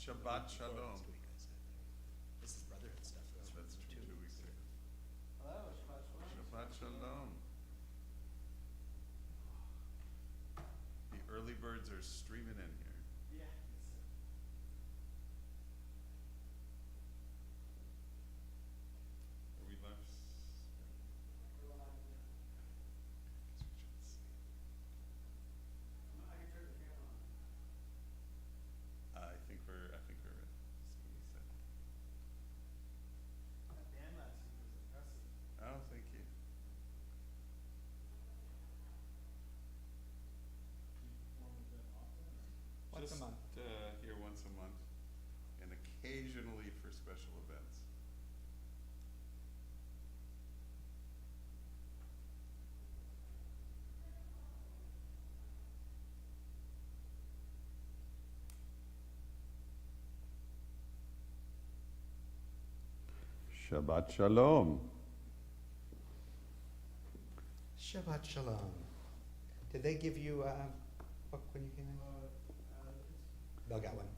Shabbat Shalom. This is brotherhood stuff. That's 2 weeks ago. Hello, Shabbat Shalom. Shabbat Shalom. The early birds are streaming in here. Yeah. Are we live? I can turn the camera on. I think we're ready. Just give me a second. That band last week was impressive. Oh, thank you. Do you perform with them often? Once a Just, month. Here once a month, and occasionally for special events. Shabbat Shalom. Shabbat Shalom. Did they give you a book when you came in? They'll got one.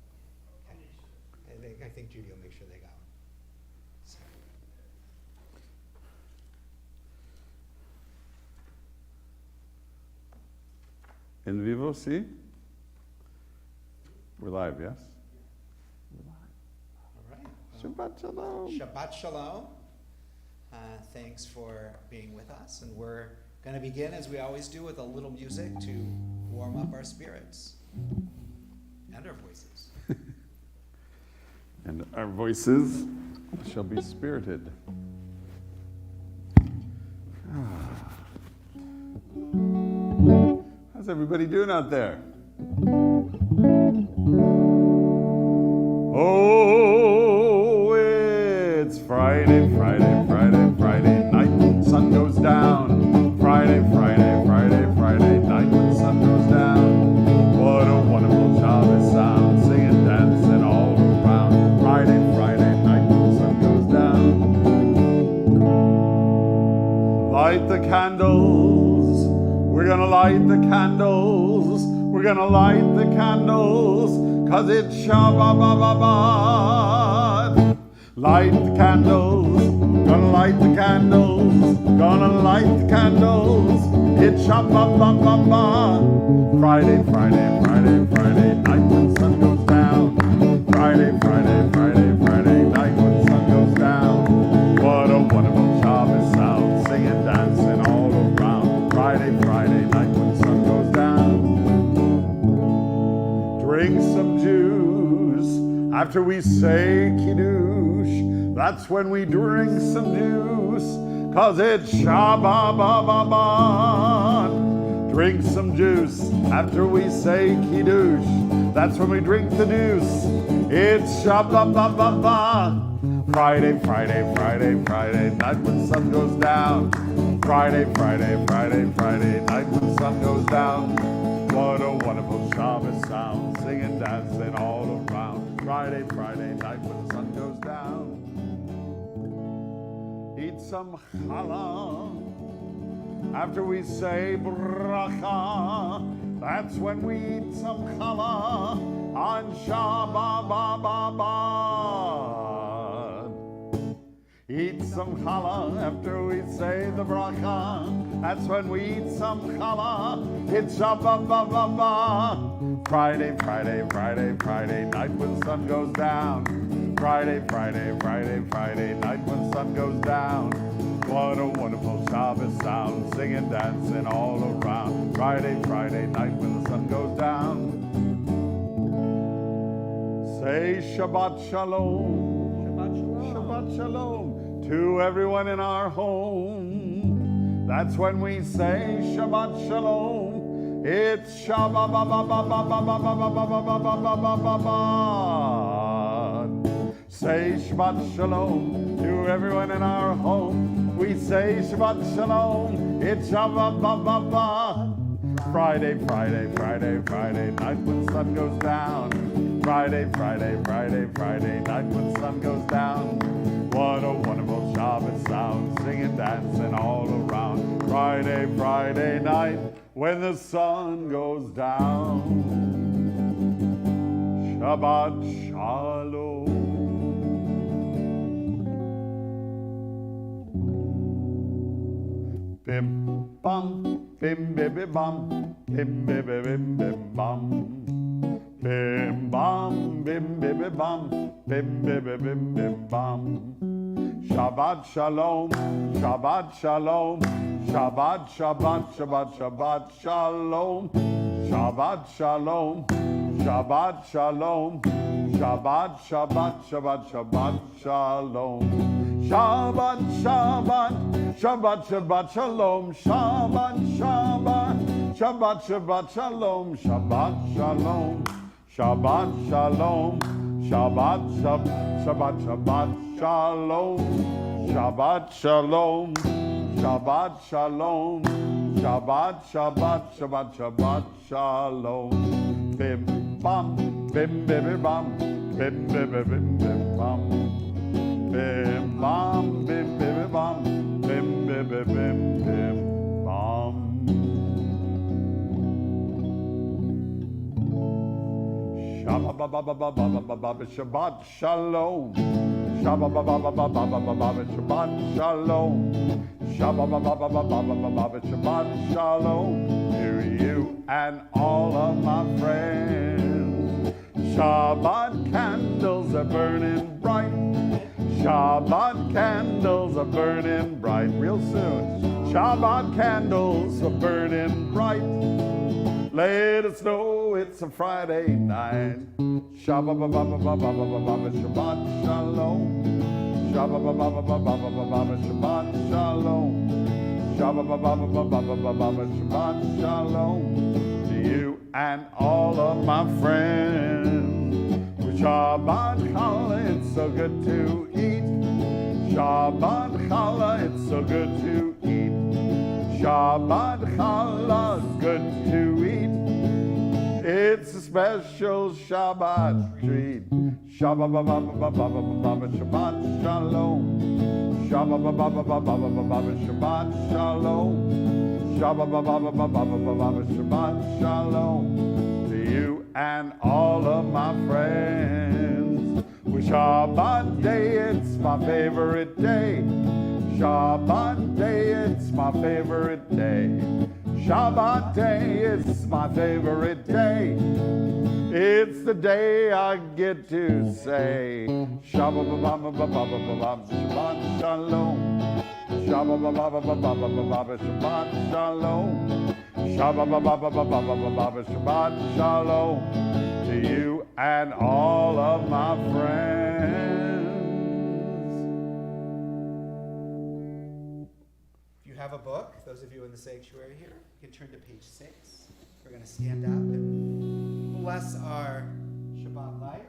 Okay. I think Judy will make sure they got one. So, In vivo, see? We're live, yes? We're all right. live. Shabbat Shalom. Shabbat Shalom. Thanks for being with us. And we're going to begin, as we always do, with a little music to warm up our spirits and our voices. And our voices shall be spirited. How's everybody doing out there? Oh, it's Friday, Friday, Friday, Friday night. Sun goes down. Friday, Friday, Friday, Friday night. When the sun goes down. What a wonderful Shabbat sound. Singing, dancing all around. Friday, Friday night. When the sun goes down. Light the candles. We're gonna light the candles. We're gonna light the candles. 'Cause it's Shabbat. Light the candles. Gonna light the candles. Gonna light the candles. It's Shabbat. Friday, Friday, Friday, Friday night when the sun goes down. Friday, Friday, Friday, Friday night when the sun goes down. What a wonderful Shabbat sound. Singing, dancing all around. Friday, Friday night when the sun goes down. Drink some juice after we say Kiddush. That's when we drink some juice, 'cause it's Shabbat. Drink some juice after we say Kiddush. That's when we drink the juice. It's Shabbat. Friday, Friday, Friday, Friday night when the sun goes down. Friday, Friday, Friday, Friday night when the sun goes down. What a wonderful Shabbat sound, singing, dancing all around. Friday, Friday night when the sun goes down. Eat some challah after we say bracha. That's when we eat some challah on Shabbat. Eat some challah after we say the bracha. That's when we eat some challah. It's Shabbat. Friday, Friday, Friday, Friday night when the sun goes down. Friday, Friday, Friday, Friday night when the sun goes down. What a wonderful Shabbat sound, singing, dancing all around. Friday, Friday night when the sun goes down. Say Shabbat Shalom. Shabbat Shalom. Shabbat Shalom to everyone in our home. That's when we say Shabbat Shalom. It's Shabbat. Say Shabbat Shalom to everyone in our home. We say Shabbat Shalom. It's Shabbat. Friday, Friday, Friday, Friday night when the sun goes down. Friday, Friday, Friday, Friday night when the sun goes down. What a wonderful Shabbat sound, singing, dancing all around. Friday, Friday night when the sun goes down. Shabbat Shalom. Bim bam, bim bim bam, bim bim bim bim bam. Bim bam, bim bim bam, bim bim bim bim bam. Shabbat shalom, Shabbat shalom, Shabbat Shabbat Shabbat Shabbat shalom, Shabbat shalom, Shabbat shalom, Shabbat Shabbat Shabbat Shabbat shalom. Shabbat, Shabbat, Shabbat, Shabbat, Shalom, Shabbat, Shabbat, Shabbat, Shabbat, Shalom, Shabbat, Shalom, Shabbat, Shalom, Shabbat, Shabbat, Shabbat, Shalom, Shabbat, Shalom, Shabbat, Shalom, Shabbat, Shabbat, Shabbat, Shabbat, Shalom. Bim, bam, bim, bim, bam, bim, bim, bim, bim, bam. Bim bam, bim bim bam, bim bim bim bim bim bam. Shabbat ba ba ba ba ba ba ba ba Shabbat shalom. Shabbat ba ba ba ba ba ba ba ba Shabbat shalom. Shabbat ba ba ba ba ba ba ba ba Shabbat shalom to you and all of my friends. Shabbat candles are burning bright. Shabbat candles are burning bright real soon. Shabbat candles are burning bright. Let us know it's a Friday night. Shabbat ba ba ba ba ba ba ba ba Shabbat shalom. Shabbat ba ba ba ba ba ba ba ba Shabbat shalom. Shabbat ba ba ba ba ba ba ba ba Shabbat shalom to you and all of my friends. Shabbat challah, it's so good to eat. Shabbat challah, it's so good to eat. Shabbat challah, it's good to eat. It's a special Shabbat treat. Shabbat ba ba ba ba ba ba ba ba Shabbat shalom. Shabbat ba ba ba ba ba ba ba ba Shabbat shalom. Shabbat ba ba ba ba ba ba ba ba Shabbat shalom to you and all of my friends. With Shabbat day, it's my favorite day. Shabbat day, it's my favorite day. Shabbat day, it's my favorite day. It's the day I get to say Shabbat ba ba ba ba ba ba ba Shabbat shalom. Shabbat ba ba ba ba ba ba ba ba Shabbat shalom. Shabbat ba ba ba ba ba ba ba ba Shabbat shalom to you and all of my friends. If you have a book, those of you in the sanctuary here, you can turn to page 6. We're going to stand up and bless our Shabbat life.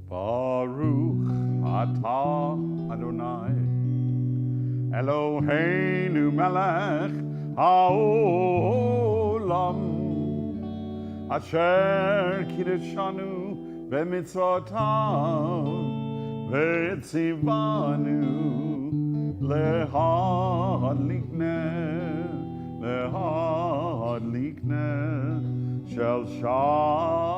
Baruch atah Adonai Eloheinu melech haolam asher kiddushanu b'mitzvotav v'tzivanu lehadlikne shel Shabbat.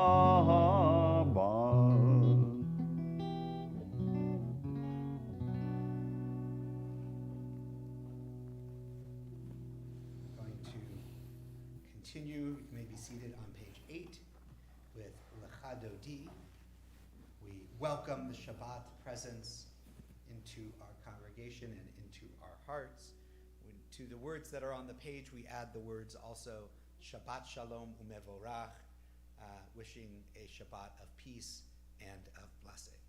Continue, you may be seated on page 8 with Lecha Dodi. We welcome the Shabbat presence into our congregation and into our hearts. To the words that are on the page, we add the words also Shabbat Shalom Umevorach, wishing a Shabbat of peace and of blessing.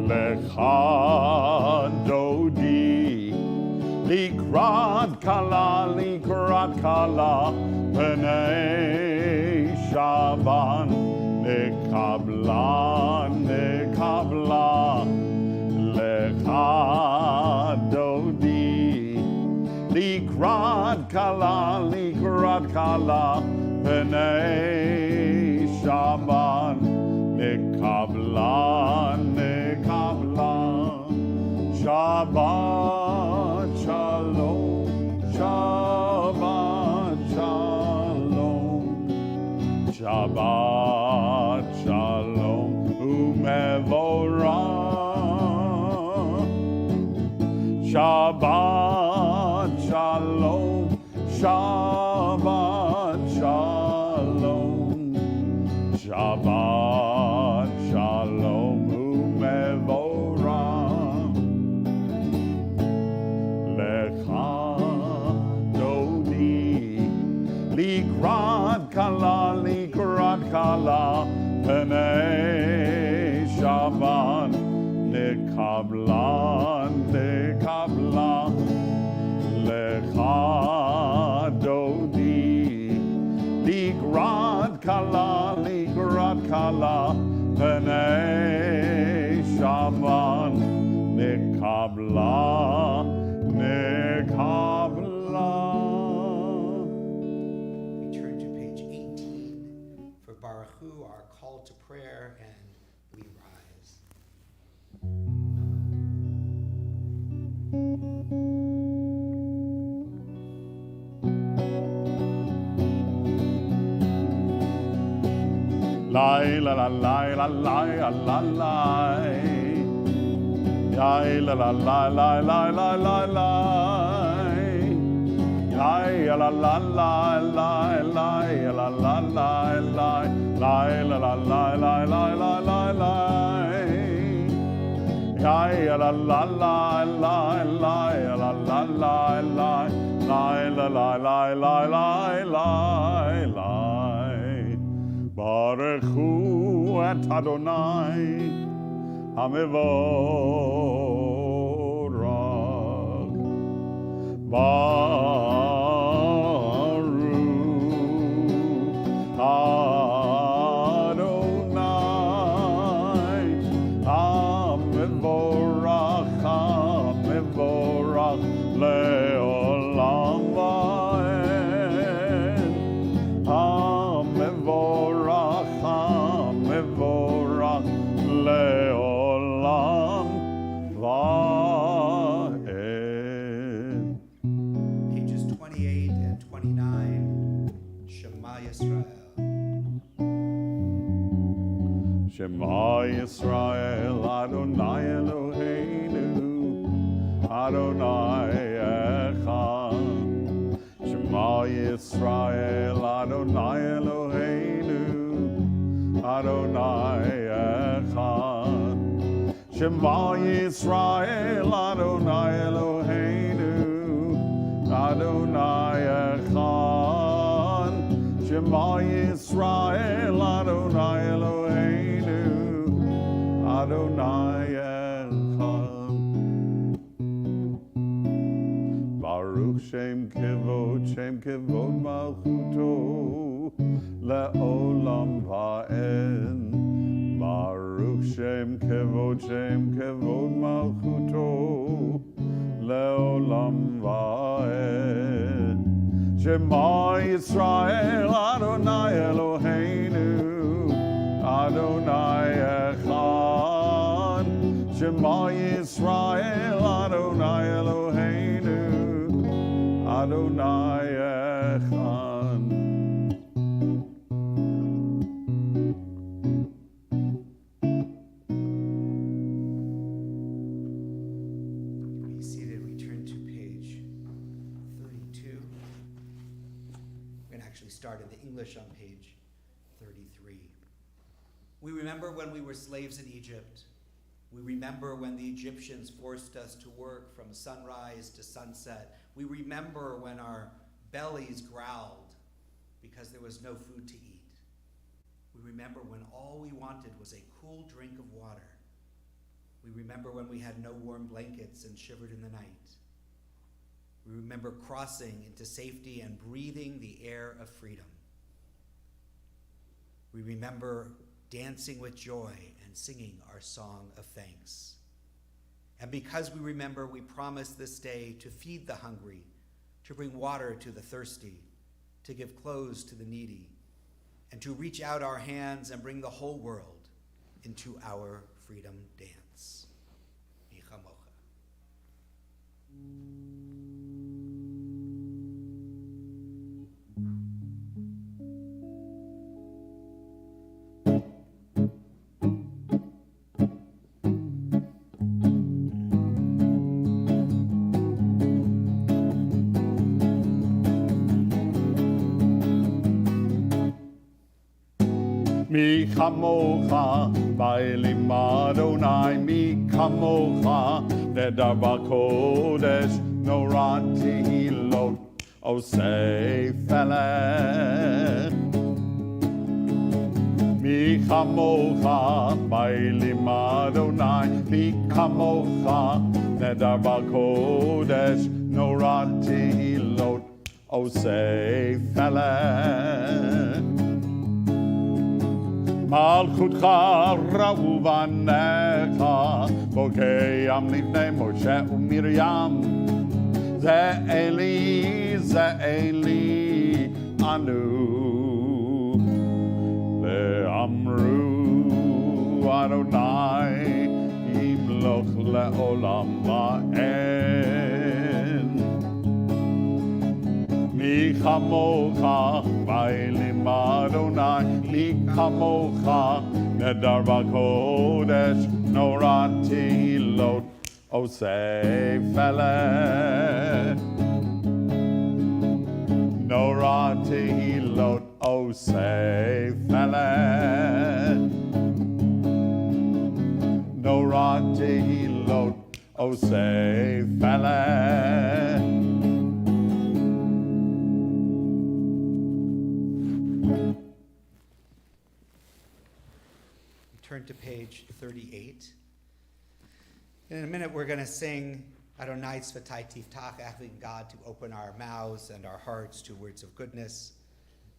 Lecha Dodi, Likrat Kala, Penei Shaban, Nekabla, Lecha Dodi, Likrat Kala, Penei Shaban, Nekabla, Shabbat Shalom, Shabbat Shalom, Shabbat Shalom, Umevorah, Shabbat Shalom, Shabbat Shalom, Shabbat Shalom, Umevorah, Lecha Dodi, Likrat Kala, Penei Shaban, Nekabla, Lecha Dodi, Likrat Kala, Penei Shaban, Nekabla. We turn to page 18 for Baruch Hu, our call to prayer, and we rise. Lai la la lai la lai la la lai. Lai la la lai lai lai lai lai lai. Lai la la lai lai lai la la lai lai. Lai la la lai lai lai lai lai lai. Lai la la lai lai lai la la lai lai. Lai la la lai lai lai lai lai. Baruch Hu et Adonai Hamevorach. Baruch Adonai Hamevorach, Hamevorach leolam vaed. Hamevorach, Hamevorach leolam vaed. Pages 28 and 29, Shema Yisrael. Shema Yisrael, Adonai Eloheinu, Adonai Echad. Shema Yisrael, Adonai Eloheinu, Adonai Echad. Shema Yisrael, Adonai Eloheinu, Adonai Echad. Shema Yisrael, Adonai Eloheinu, Adonai Echad. Baruch Shem Kevod Malchuto le'olam va'ed. Baruch Shem Kevod Malchuto le'olam va'ed. Shema Yisrael, Adonai Eloheinu, Adonai Echad. Shema Yisrael, Adonai Eloheinu, Adonai Echad. Be seated. We turn to page 32. We're going to actually start in the English on page 33. We remember when we were slaves in Egypt. We remember when the Egyptians forced us to work from sunrise to sunset. We remember when our bellies growled because there was no food to eat. We remember when all we wanted was a cool drink of water. We remember when we had no warm blankets and shivered in the night. We remember crossing into safety and breathing the air of freedom. We remember dancing with joy and singing our song of thanks. And because we remember, we promise this day to feed the hungry, to bring water to the thirsty, to give clothes to the needy, and to reach out our hands and bring the whole world into our freedom dance. Mi chamocha. Mi chamocha, bailim Adonai, mi chamocha, nedaber kodesh, norat tehilot, osei felech. Mi chamocha, bailim Adonai, mi chamocha, nedaber kodesh, norat tehilot, osei felech. Malchutcha ra'u vanecha, bokeyam lifnei Moshe u'Miriam. Ze Eli, anu. Ve'amru Adonai, yimloch le'olam va'en. Mi chamocha, bailim Adonai, mi chamocha, nedar b'kodesh, norat tehilot, osei felech. Norat tehilot, osei felech. Norat tehilot, osei felech. Turn to page 38. In a minute, we're going to sing Adonai Tzvatai Tiftach, asking God to open our mouths and our hearts to words of goodness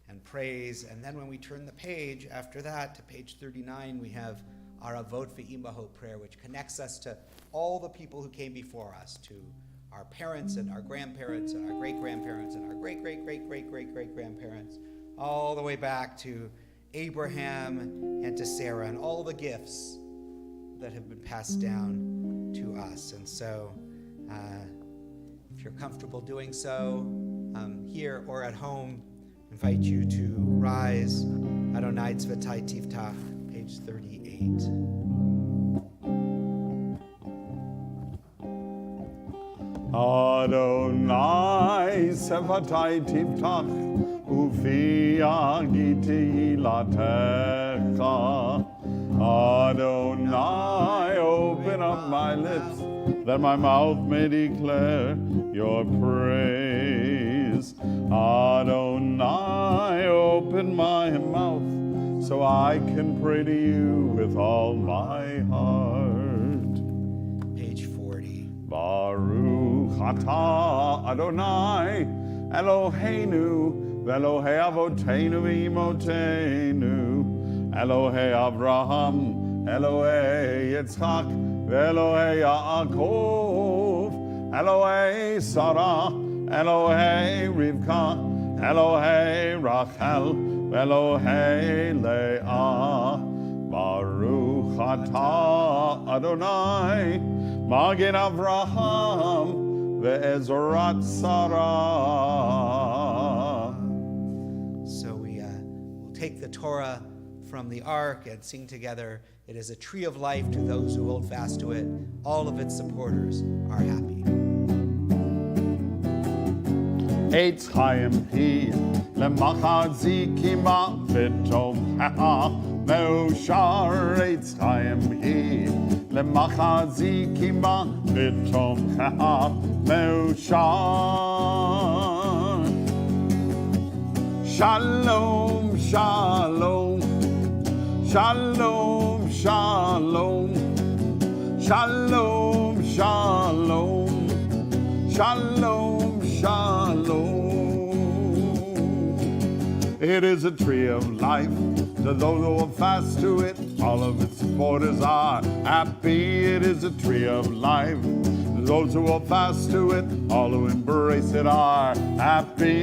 and praise. And then when we turn the page, after that, to page 39, we have our Avot Ve'imahot prayer, which connects us to all the people who came before us, to our parents and our grandparents and our great-grandparents and our great-great-great-great-great-great-grandparents, all the way back to Abraham and to Sarah, and all the gifts that have been passed down to us. And so, if you're comfortable doing so, here or at home, I invite you to rise. Adonai Tzvatai Tiftach, page 38. Adonai Tzvatai Tiftach, Ufi agiti latecha. Adonai, open up my lips, that my mouth may declare your praise. Adonai, open my mouth, so I can pray to you with all my heart. Page 40. Baruch atah Adonai, Eloheinu, Elohei Avoteinu v'Imotenu, Elohei Avraham, Elohei Yitzchak, Elohei Yaakov, Elohei Sarah, Elohei Rivka, Elohei Rachel, Elohei Leah. Baruch atah Adonai, Magen Avraham, ve'ezorat Sarah. So we'll take the Torah from the ark and sing together. It is a tree of life to those who hold fast to it. All of its supporters are happy. Eitz Chaim hi lemachazikima v'tomcha me'ushar. Eitz Chaim hi lemachazikima v'tomcha me'ushar. Shalom, shalom, shalom, shalom, Shalom, shalom, shalom, shalom. It is a tree of life to those who hold fast to it. All of its supporters are happy. It is a tree of life. Those who hold fast to it, all who embrace it are happy.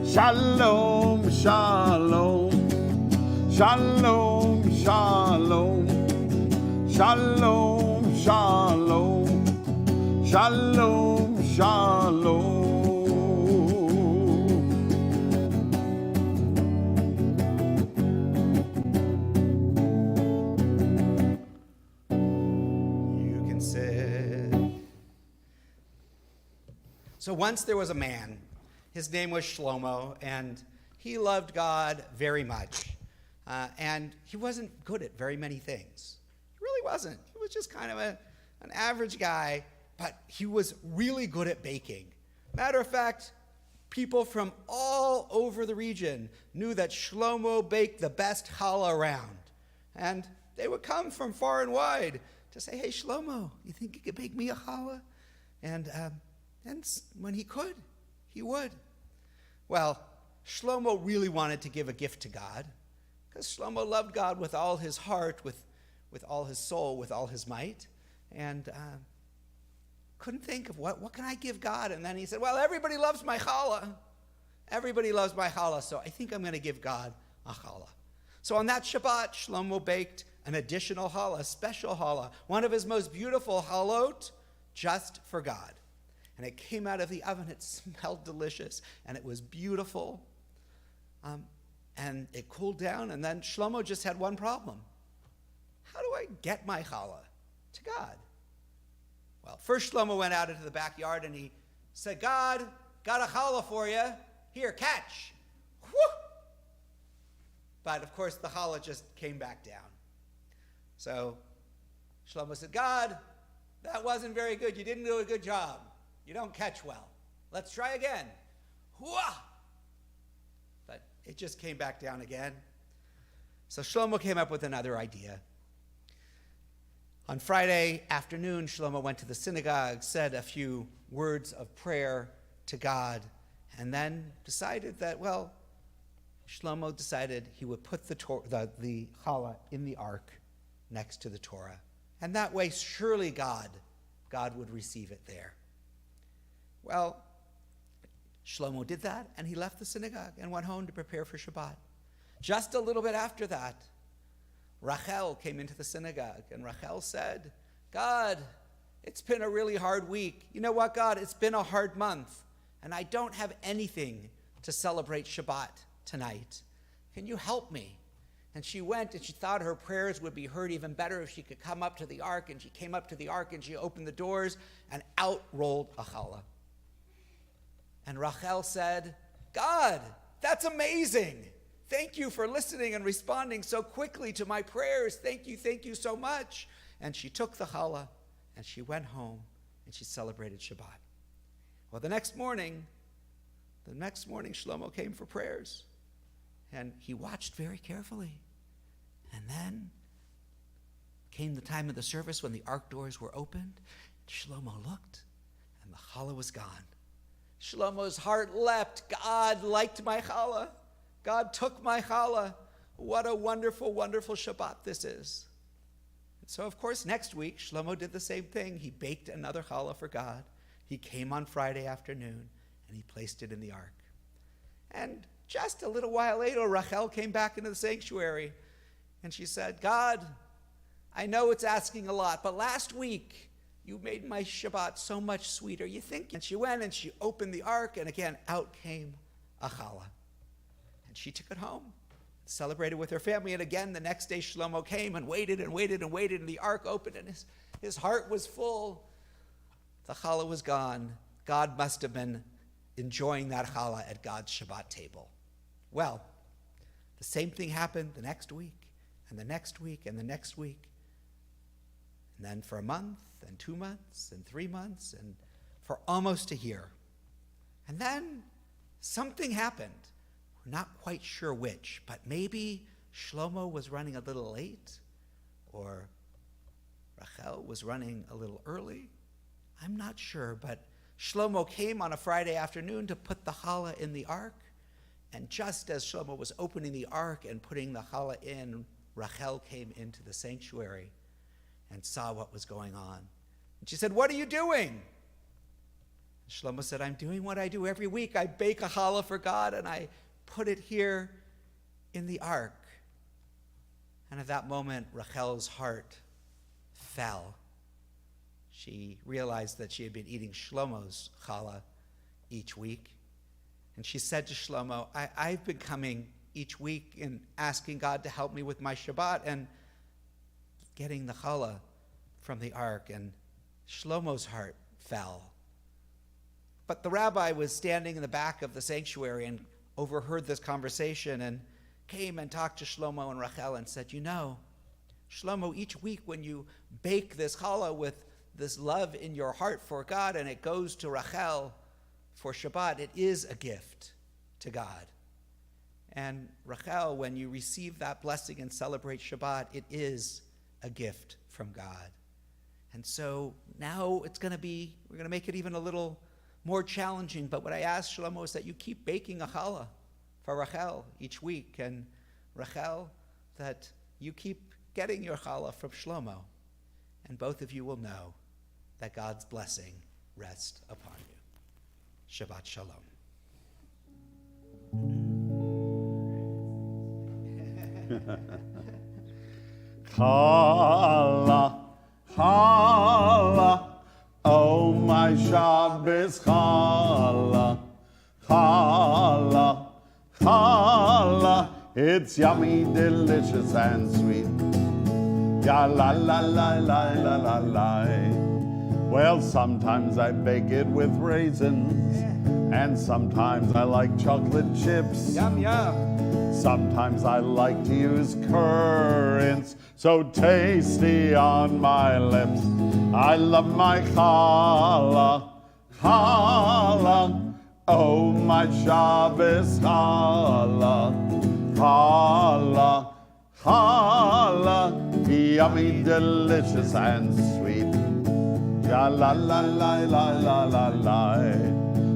Shalom, shalom, shalom, shalom, shalom, shalom, shalom, shalom. You can sit. So once there was a man. His name was Shlomo, and he loved God very much. And he wasn't good at very many things. He really wasn't. He was just kind of an average guy, but he was really good at baking. Matter of fact, people from all over the region knew that Shlomo baked the best challah around. And they would come from far and wide to say, hey, Shlomo, you think you could bake me a challah? And when he could, he would. Well, Shlomo really wanted to give a gift to God, because Shlomo loved God with all his heart, with all his soul, with all his might, and couldn't think of what can I give God? And then he said, well, everybody loves my challah. Everybody loves my challah, so I think I'm going to give God a challah. So on that Shabbat, Shlomo baked an additional challah, a special challah, one of his most beautiful chalot, just for God. And it came out of the oven. It smelled delicious, and it was beautiful. And it cooled down, and then Shlomo just had one problem. How do I get my challah to God? Well, first Shlomo went out into the backyard, and he said, God, got a challah for you. Here, catch. Whew! But, of course, the challah just came back down. So Shlomo said, God, that wasn't very good. You didn't do a good job. You don't catch well. Let's try again. Hooah! But it just came back down again. So Shlomo came up with another idea. On Friday afternoon, Shlomo went to the synagogue, said a few words of prayer to God, and then decided that, Shlomo decided he would put the challah in the ark next to the Torah. And that way, surely God would receive it there. Well, Shlomo did that, and he left the synagogue and went home to prepare for Shabbat. Just a little bit after that, Rachel came into the synagogue, and Rachel said, God, it's been a really hard week. You know what, God? It's been a hard month, and I don't have anything to celebrate Shabbat tonight. Can you help me? And she went, and she thought her prayers would be heard even better if she could come up to the ark, and she came up to the ark, and she opened the doors, and out rolled a challah. And Rachel said, God, that's amazing. Thank you for listening and responding so quickly to my prayers. Thank you so much. And she took the challah, and she went home, and she celebrated Shabbat. Well, the next morning, Shlomo came for prayers, and he watched very carefully. And then came the time of the service when the ark doors were opened. Shlomo looked, and the challah was gone. Shlomo's heart leapt. God liked my challah. God took my challah. What a wonderful, wonderful Shabbat this is. And so, of course, next week, Shlomo did the same thing. He baked another challah for God. He came on Friday afternoon, and he placed it in the ark. And just a little while later, Rachel came back into the sanctuary, and she said, God, I know it's asking a lot, but last week, you made my Shabbat so much sweeter. You think? And she went and she opened the ark, and again, out came a challah. And she took it home, celebrated with her family. And again, the next day, Shlomo came and waited, and the ark opened, and his heart was full. The challah was gone. God must have been enjoying that challah at God's Shabbat table. Well, the same thing happened the next week, and the next week, and the next week. And then for a month, and 2 months, and 3 months, and for almost a year. And then something happened. We're not quite sure which, but maybe Shlomo was running a little late, or Rachel was running a little early. I'm not sure, but Shlomo came on a Friday afternoon to put the challah in the ark. And just as Shlomo was opening the ark and putting the challah in, Rachel came into the sanctuary and saw what was going on. And she said, "What are you doing?" Shlomo said, "I'm doing what I do every week. I bake a challah for God and I put it here in the ark." And at that moment, Rachel's heart fell. She realized that she had been eating Shlomo's challah each week. And she said to Shlomo, I've been coming each week and asking God to help me with my Shabbat and getting the challah from the ark. And Shlomo's heart fell. But the rabbi was standing in the back of the sanctuary and overheard this conversation and came and talked to Shlomo and Rachel and said, "You know, Shlomo, each week when you bake this challah with this love in your heart for God and it goes to Rachel for Shabbat, it is a gift to God. And Rachel, when you receive that blessing and celebrate Shabbat, it is a gift from God." And so now we're going to make it even a little more challenging. But what I ask Shlomo is that you keep baking a challah for Rachel each week. And Rachel, that you keep getting your challah from Shlomo. And both of you will know that God's blessing rests upon you. Shabbat Shalom. Challah, challah, oh my Shabbos challah, challah, challah, it's yummy, delicious, and sweet. Ya la la la la la la la. Well, sometimes I bake it with raisins, and sometimes I like chocolate chips. Yum, yum. Sometimes I like to use currants, so tasty on my lips. I love my challah, challah, oh my Shabbos challah, challah, challah, yummy, delicious, and sweet. Ya la la la la la la la.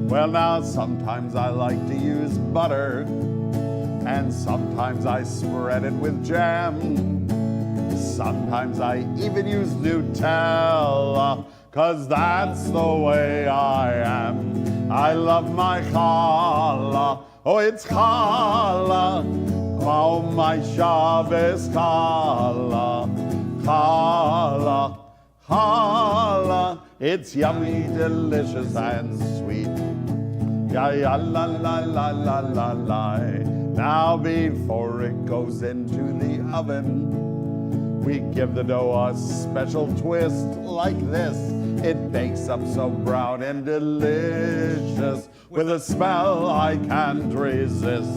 Well, now sometimes I like to use butter, and sometimes I spread it with jam. Sometimes I even use Nutella, 'cause that's the way I am. I love my challah, oh it's challah, oh my Shabbos challah, challah, challah, it's yummy, delicious, and sweet. Ya ya la la la la la la. Now before it goes into the oven, we give the dough a special twist like this. It bakes up so brown and delicious, with a smell I can't resist.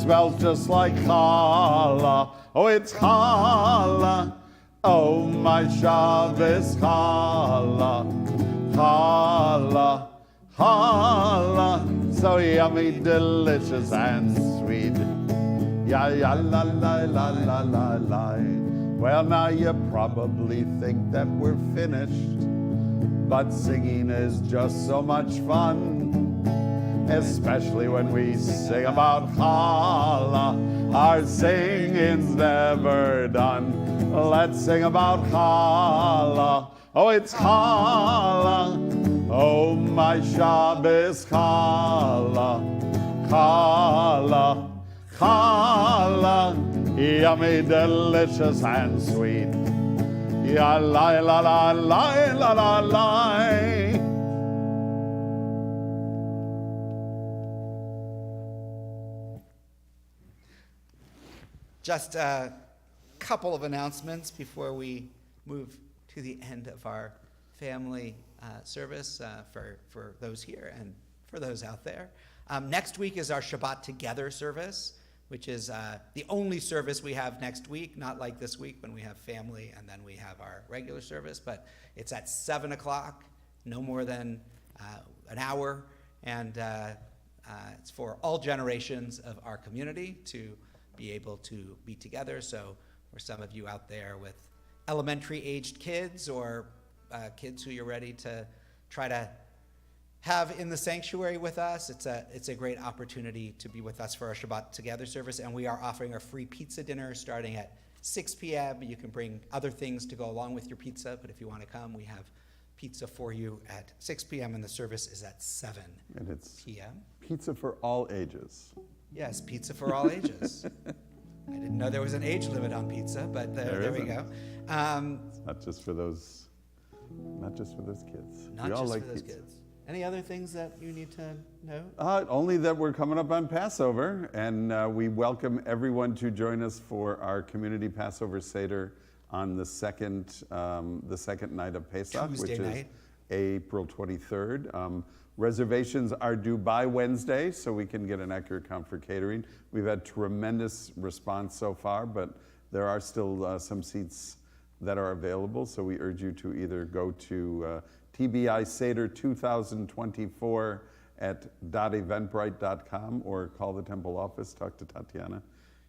Smells just like challah, oh it's challah, oh my Shabbos challah, challah, challah, so yummy, delicious, and sweet. Ya ya la la la la la la. Well, now you probably think that we're finished, but singing is just so much fun, especially when we sing about challah. Our singing's never done. Let's sing about challah. Oh, it's challah. Oh, my Shabbos challah, challah, challah, yummy, delicious, and sweet. Ya la la la la la la la. Just a couple of announcements before we move to the end of our family service for those here and for those out there. Next week is our Shabbat Together service, which is the only service we have next week, not like this week when we have family and then we have our regular service, but it's at 7 o'clock, no more than an hour, and it's for all generations of our community to be able to be together. So for some of you out there with elementary-aged kids or kids who you're ready to try to have in the sanctuary with us, it's a great opportunity to be with us for our Shabbat Together service. And we are offering a free pizza dinner starting at 6 p.m. You can bring other things to go along with your pizza, but if you want to come, we have pizza for you at 6 p.m. and the service is at 7 And it's p.m. pizza for all ages. Yes, pizza for all ages. I didn't know there was an age limit on pizza, but there we go. Not just for those kids. Not We all just like for those pizza. kids. Any other things that you need to know? Only that we're coming up on Passover, and we welcome everyone to join us for our community Passover Seder on the second night of Pesach, Tuesday which night. is April 23rd. Reservations are due by Wednesday, so we can get an accurate count for catering. We've had tremendous response so far, but there are still some seats that are available, so we urge you to either go to TBI Seder 2024 at .eventbrite.com or call the temple office, talk to Tatiana,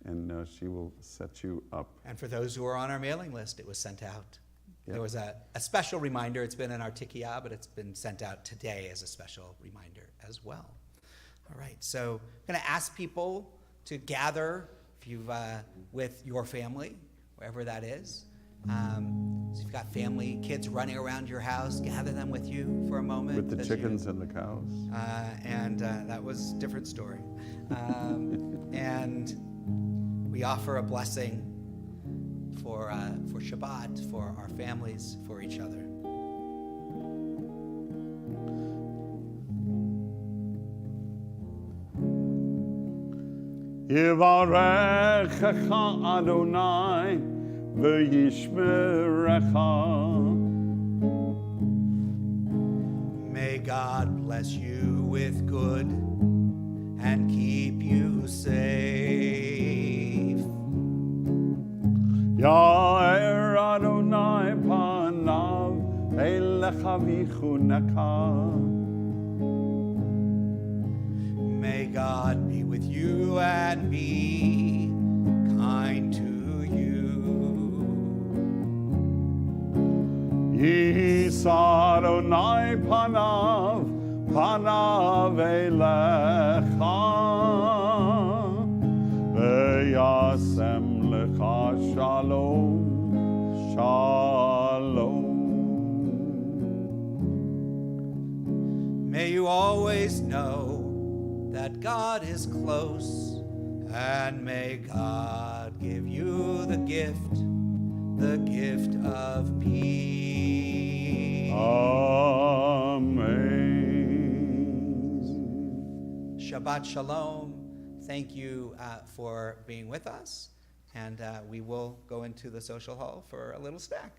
and she will set you up. And for those who are on our mailing list, it was sent out. Yeah. There was a special reminder. It's been in our Tikkiah, but it's been sent out today as a special reminder as well. All right, so I'm going to ask people to gather if you've, with your family, wherever that is. So if you've got family, kids running around your house, gather them with you for a moment. With the chickens and the cows. And that was a different story. And we offer a blessing for Shabbat, for our families, for each other. Yivarechecha Adonai v'yishmerecha. May God bless you with good and keep you safe. Ya'er Adonai panav elecha v'chuneka. May God be with you and be kind to you. Yisa Adonai panav elecha ve'yasem lecha shalom shalom. May you always know that God is close, and may God give you the gift of peace. Amen. Shabbat Shalom. Thank you for being with us, and we will go into the social hall for a little snack.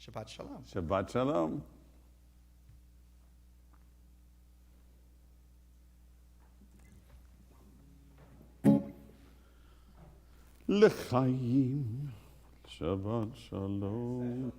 Shabbat Shalom. Shabbat Shalom. L'chaim. Shabbat Shalom.